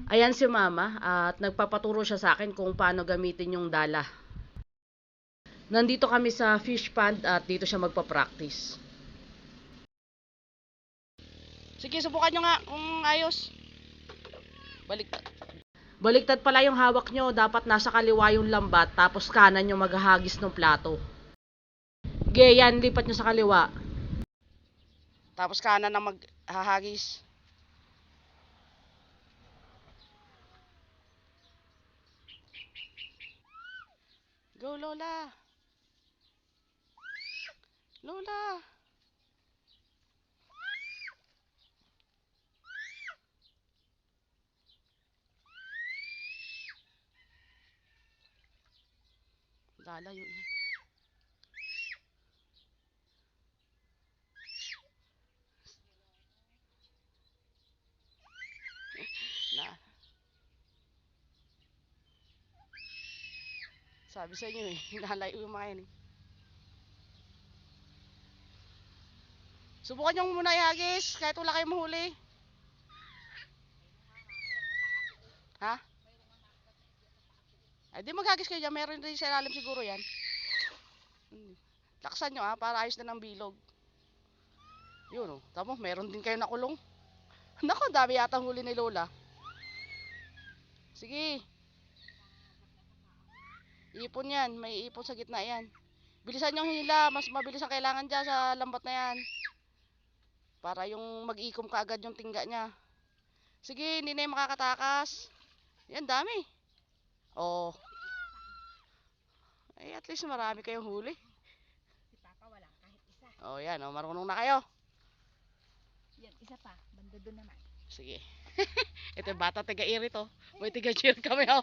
Ayan si Mama at nagpapaturo siya sa akin kung paano gamitin yung dala. Nandito kami sa fish pond at dito siya magpa-practice. Sige, subukan nyo nga kung ayos. Baliktad. Baliktad pala yung hawak nyo. Dapat nasa kaliwa yung lambat tapos kanan yung maghahagis ng plato. Ge, yan, lipat nyo sa kaliwa. Tapos kanan ang maghahagis. Go, Lola. Lola. Lalayo na. Na. Sabi sa inyo eh, lalayo yung mga yan eh. Subukan nyo muna ihagis kahit wala kayong mahuli. Ha? Ay di maghagis kayo dyan, meron din sa ilalim siguro yan. Laksan nyo para ayos na ng bilog. Yun tamo, meron din kayo nakulong. Nako, dami yata huli ni Lola. Sige. Ipon yan, may ipon sa gitna yan. Bilisan yung hila, mas mabilis ang kailangan dyan sa lambat na yan. Para yung mag-ikom kaagad yung tingga niya. Sige, hindi na yung makakatakas. Yan, dami. Oh. Ay, at least marami kayong huli. Si Papa wala kahit isa. Oh, yan. Oh, marunong na kayo. Yan, isa pa. Banda doon naman. Sige. Ito yung bata taga-iri to. May taga-cheer kami. Oh.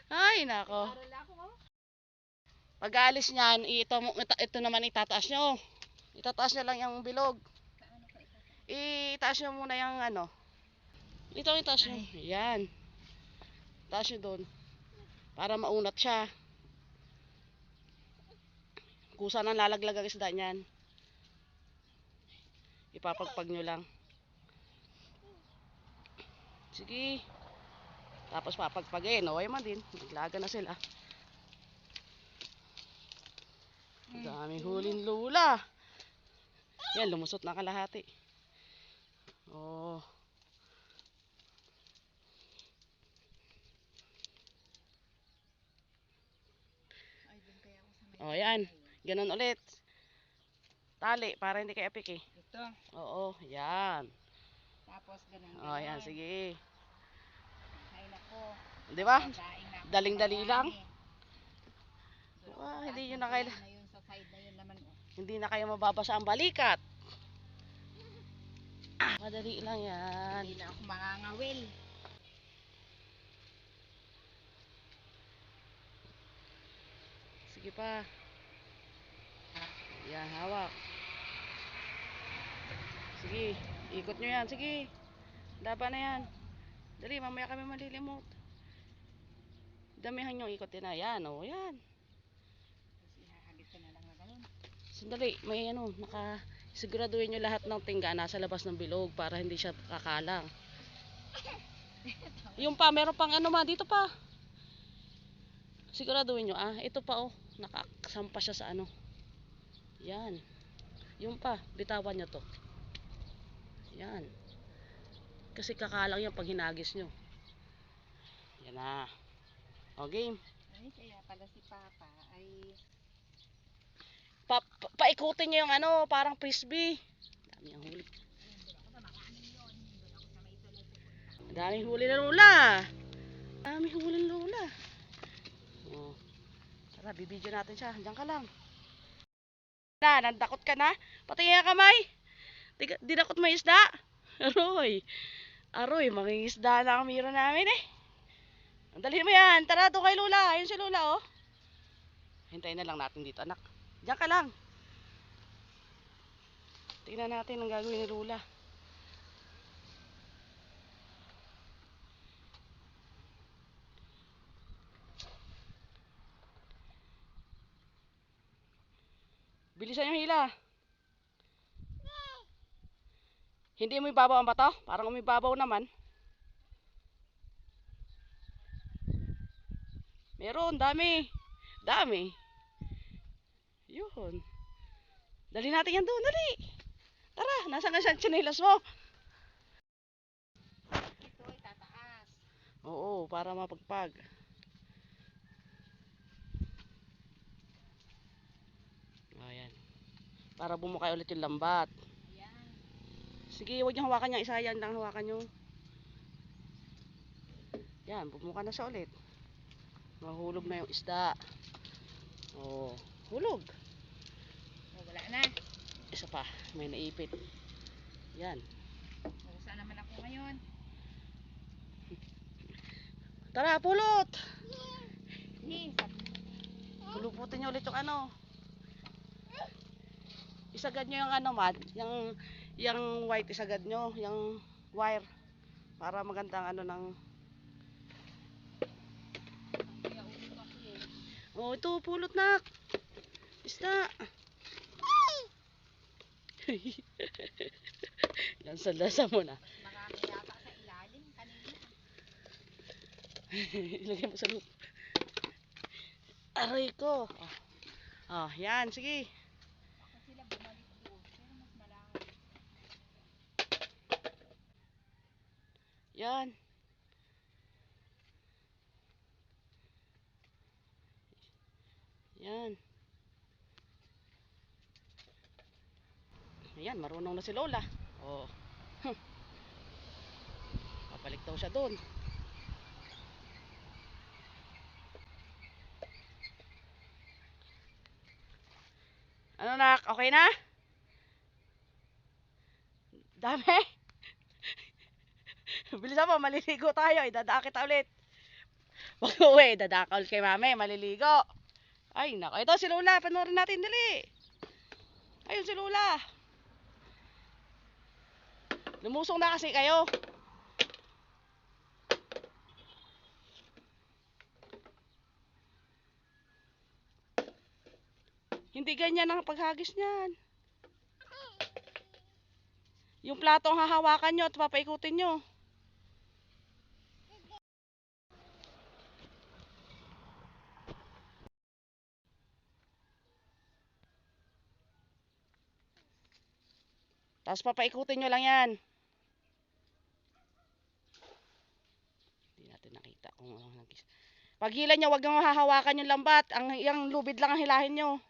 Ay, nako. Aral ako, oh. Pag aalis niyan, ito naman itataas nyo. Itataas nyo lang yung bilog. Paano ka ito? Itaas nyo muna yung ano. Ito, itaas nyo. Yan. Itaas nyo doon. Para maunat siya. Kusa nang lalaglag ang isda niyan. Ipapagpag nyo lang. Sige. Tapos papagpagin. O, man din. Naglaga na sila. Daming huling lula. Yan, lumusot na kalahati. Oh. Ay, doon kaya ako sa may... Oh, yan. Ganun ulit. Tali, para hindi kayo apik eh. Ito. Oo, yan. Tapos ganun. Oh, yan, sige. Ay, nako. Di ba? Daing na ako. Daling-dali lang. Doon ako Wow, sa hindi taas nyo ng na kaila. tulay na yun, sa side na yun naman, oh. Hindi na kayo mababasa ang balikat. Madali lang yan. Hindi na ako mangangawil. Sige pa. Yan, hawak. Sige, ikot nyo yan. Sige. Laban na yan. Dali, mamaya kami malilimot. Damihan yung ikot din na. Yan, o, yan. Tapos ihahagit ko na lang na ganun. Sandali, may ano, siguraduhin nyo lahat ng tingga nasa labas ng bilog para hindi siya kakalang. Yung pa, meron pang ano dito pa. Siguraduhin nyo, ito pa oh, nakasampa siya sa ano. Yan. Yung pa, bitawan nyo to. Yan. Kasi kakalang yan pag hinagis nyo. Yan na. O, game. Ay, kaya pala si Papa ay... Paikutin nyo yung ano, parang frisbee. Dami ang huli. Daming huli na Lola. Daming huli na Lola. Oh. Tara, bibidyo natin siya. Diyan ka lang. Nandakot ka na? Patingin ka kamay. Dinakot mo isda. Aroy. Aroy, mangingisda na ang miro namin eh. Dalhin mo yan. Tara, doon kay Lola. Ayun si Lola oh. Hintayin na lang natin dito anak. Diyan ka lang. Tingnan natin ang gagawin ni Lola. Bilisan yung hila. Hindi mo ibabaw ang bato? Parang umibabaw naman. Meron, dami. Dami. Yun. Dali natin yan doon, dali. Tara, nasaan na siya ang tsinelas mo? Ito ay tataas. Oo, para mapagpag. Ayan. Para bumukay ulit yung lambat. Ayan. Sige, huwag niyo hawakan niya. Isa yan lang hawakan niyo. Yan, bumuka na siya ulit. Mahulog na yung isda. Oo, hulog. O, wala na. Isa pa, may naipit. Yan. O, saan naman ako ngayon? Tara, pulot! Ni, Puluputin niyo ulit yung ano. Isagad niyo yung ano, Mad. Yung white, isagad niyo. Yung wire. Para magandang ano ng... kaya ulit kasi eh. Oh, ito, pulot nak. Isda. Yan, lasa mo na. Marami yata sa ilalim kanina. Ilagay mo sa loob. Aray ko. Oh, yan, sige. Baka sila bumalik doon. Pero mas malalim. Yan. Yan. Ayan, marunong na si Lola. Oh. Papalik daw siya doon. Ano nak? Okay na? Dami? Bilisan mo, maliligo tayo. Idadaan kita ulit. Pag uwi, idadaan ka ulit kay mami. Maliligo. Ay, nako. Ito si Lola. Panoorin natin, dali. Ayun si Lola. Lumusong na kasi kayo. Hindi ganyan ang paghagis niyan. Yung plato ang hahawakan nyo at papaikutin nyo. Tapos papaikutin nyo lang yan. Hindi natin nakita kung ano nagis. Pag hila nyo, huwag nyo hahawakan yung lambat. Yung lubid lang ang hilahin nyo.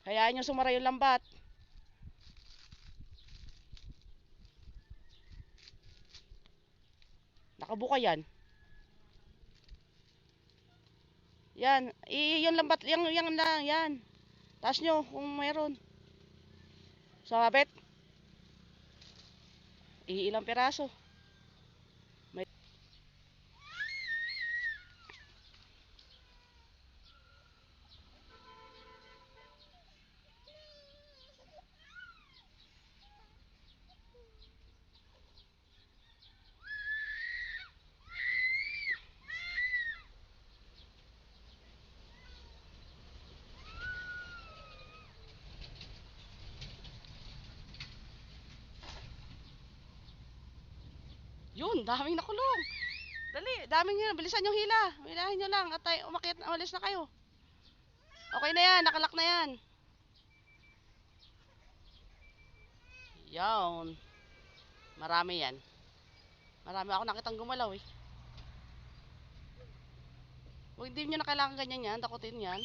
Hayaan nyo sumara yung lambat. Nakabuka yan. Yan. Yung lambat, yung lang, yan. Taas nyo kung mayroon. Sumabit. Iilang piraso. May... Yun, daming nakulong. Dali, daming yun. Bilisan yung hila. Hilahin nyo lang at tayo umakyat, umalis na kayo. Okay na yan, nakalak na yan. Yan. Marami yan. Marami ako nakitang gumalaw eh. Huwag din nyo na kailangan ganyan yan. Takutin yan.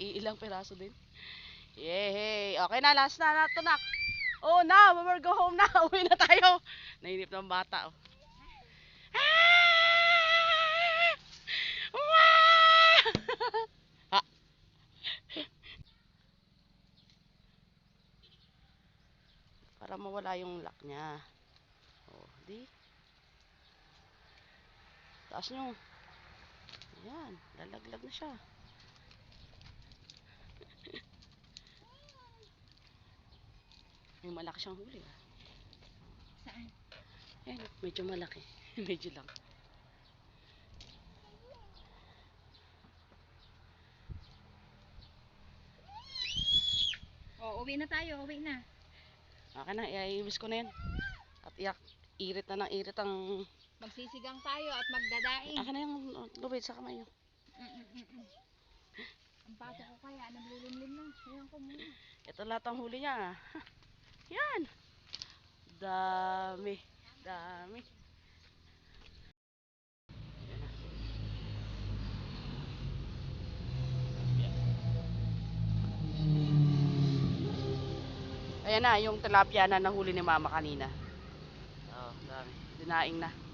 Iilang piraso din. Yehey. Okay na, last na nato nak. Oh, now, we'll go home na. Uwi na tayo. Nainip ng bata oh. Ah! Wah! Ah, para mawala yung lock niya. Oh, di. Taas nyo. Ayan, lalaglag na siya. May malaki siyang huli. Ah. Saan? Ayan, medyo malaki. Medyo lang. O, uwi na tayo. Uwi na. Okay na, iayos ko na yan. At irit na ng irit ang... Magsisigang tayo at magdadaing. Akin na yung lubid sa kamay nyo. Ang pato ko kaya, naglilimlim na. Ayan ko muna. Ito lahat ang huli niya. Yan. Dami. Dami. Ayan na, yung tilapia na nahuli ni mama kanina. Oh, dami. Dinaing na.